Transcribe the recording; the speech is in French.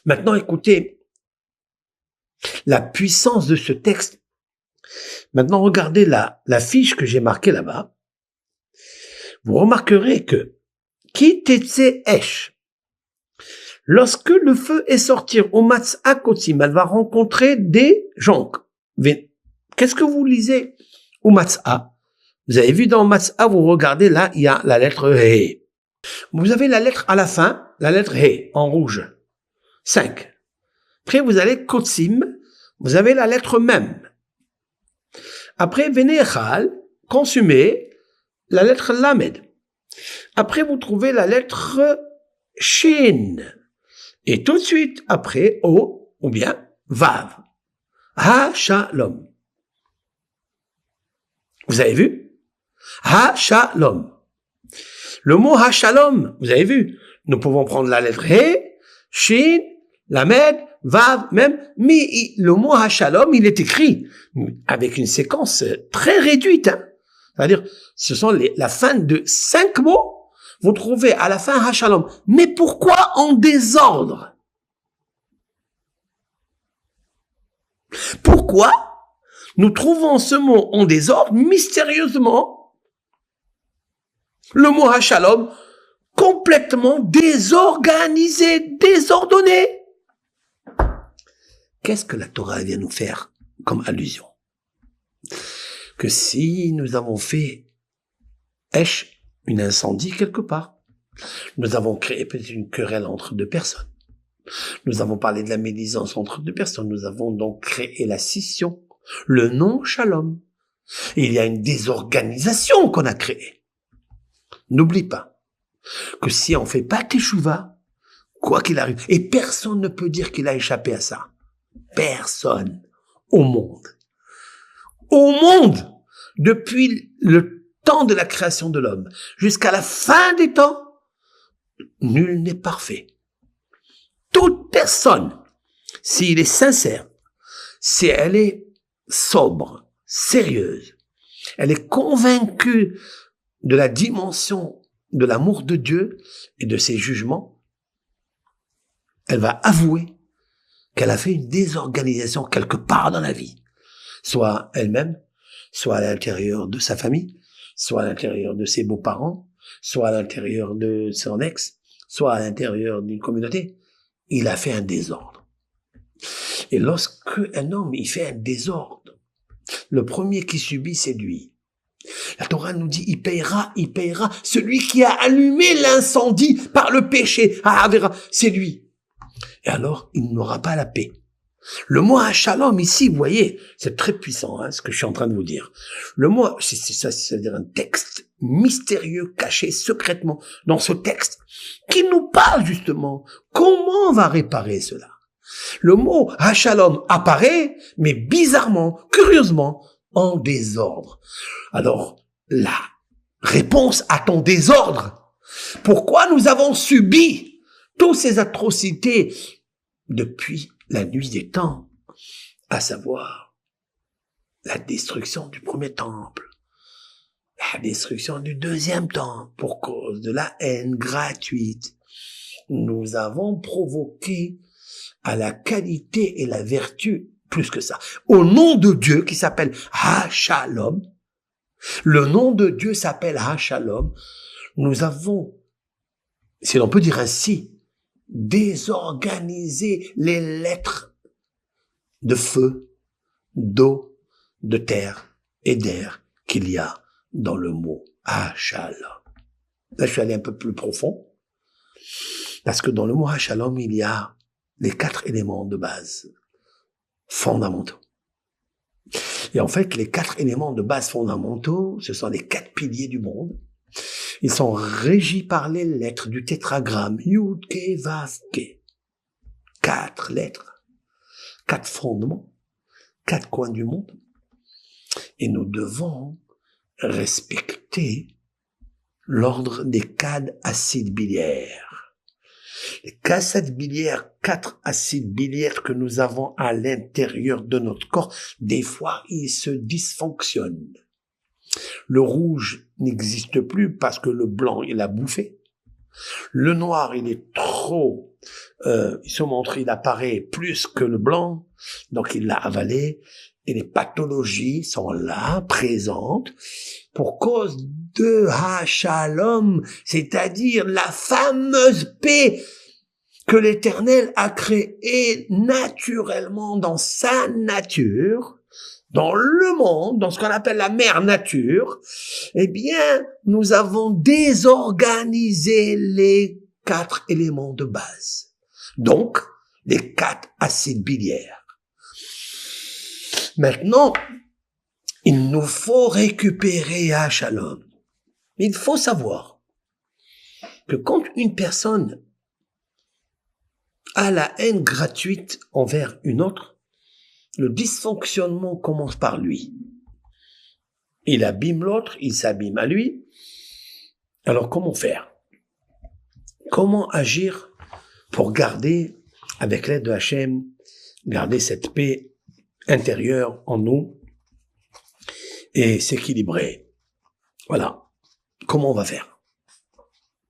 Maintenant, écoutez la puissance de ce texte. Maintenant, regardez la fiche que j'ai marquée là-bas. Vous remarquerez que Ki tetse esh. Lorsque le feu est sorti au Matzah Kotzim, elle va rencontrer des jonques. Qu'est-ce que vous lisez au Matzah? Vous avez vu dans Matzah, vous regardez là, il y a la lettre He. Vous avez la lettre à la fin, la lettre He, en rouge. 5. Après, vous allez Kotzim, vous avez la lettre Mem. Après, Venechal, consumé, la lettre Lamed. Après, vous trouvez la lettre Shin. Et tout de suite, après, O, ou bien Vav. Ha-Shalom. Vous avez vu? Ha-Shalom. Le mot Ha-Shalom, vous avez vu? Nous pouvons prendre la lettre He, Shin, Lamed, Vav, même, mais le mot Ha-Shalom, il est écrit avec une séquence très réduite. Hein. C'est-à-dire, ce sont la fin de 5 mots. Vous trouvez à la fin Ha-Shalom. Mais pourquoi en désordre? Pourquoi nous trouvons ce mot en désordre mystérieusement? Le mot Ha-Shalom complètement désorganisé, désordonné. Qu'est-ce que la Torah vient nous faire comme allusion? Que si nous avons fait une incendie quelque part, nous avons créé peut-être une querelle entre deux personnes, nous avons parlé de la médisance entre deux personnes, nous avons donc créé la scission, le non-shalom. Il y a une désorganisation qu'on a créée. N'oublie pas que si on fait pas teshuva, quoi qu'il arrive, et personne ne peut dire qu'il a échappé à ça. Personne au monde. Au monde, depuis le temps de la création de l'homme, jusqu'à la fin des temps, nul n'est parfait. Toute personne, s'il est sincère, si elle est sobre, sérieuse, elle est convaincue de la dimension de l'amour de Dieu et de ses jugements, elle va avouer qu'elle a fait une désorganisation quelque part dans la vie, soit elle-même, soit à l'intérieur de sa famille, soit à l'intérieur de ses beaux-parents, soit à l'intérieur de son ex, soit à l'intérieur d'une communauté. Il a fait un désordre. Et lorsque un homme, il fait un désordre, le premier qui subit, c'est lui. La Torah nous dit, il payera, celui qui a allumé l'incendie par le péché, c'est lui. Et alors, il n'aura pas la paix. Le mot Shalom ici, vous voyez, c'est très puissant, hein, ce que je suis en train de vous dire. Le mot, c'est-à-dire un texte mystérieux, caché secrètement dans ce texte, qui nous parle justement comment on va réparer cela. Le mot Shalom apparaît, mais bizarrement, curieusement, en désordre. Alors, la réponse à ton désordre, pourquoi nous avons subi toutes ces atrocités depuis la nuit des temps, à savoir la destruction du premier temple, la destruction du deuxième temple pour cause de la haine gratuite. Nous avons provoqué à la qualité et la vertu plus que ça. Au nom de Dieu qui s'appelle Ha-Shalom, le nom de Dieu s'appelle Ha-Shalom, nous avons, si l'on peut dire ainsi, désorganiser les lettres de feu, d'eau, de terre et d'air qu'il y a dans le mot Ha-Shalom. Là, je suis allé un peu plus profond, parce que dans le mot Ha-Shalom, il y a les 4 éléments de base fondamentaux. Et en fait, les 4 éléments de base fondamentaux, ce sont les 4 piliers du monde. Ils sont régis par les lettres du tétragramme Yud, Ke, Vav, Ke. 4 lettres, 4 fondements, 4 coins du monde. Et nous devons respecter l'ordre des 4 acides biliaires. Les 4 acides biliaires que nous avons à l'intérieur de notre corps, des fois, ils se dysfonctionnent. Le rouge n'existe plus parce que le blanc, il a bouffé. Le noir, il est trop il se montre, il apparaît plus que le blanc, donc il l'a avalé, et les pathologies sont là, présentes, pour cause de Shalom, c'est-à-dire la fameuse paix que l'Éternel a créée naturellement dans sa nature, dans le monde, dans ce qu'on appelle la mère nature. Eh bien, nous avons désorganisé les 4 éléments de base. Donc, les 4 acides biliaires. Maintenant, il nous faut récupérer Shalom. Mais il faut savoir que quand une personne a la haine gratuite envers une autre, le dysfonctionnement commence par lui. Il abîme l'autre, il s'abîme à lui. Alors comment faire? Comment agir pour garder, avec l'aide de Hachem, garder cette paix intérieure en nous et s'équilibrer? Voilà. Comment on va faire?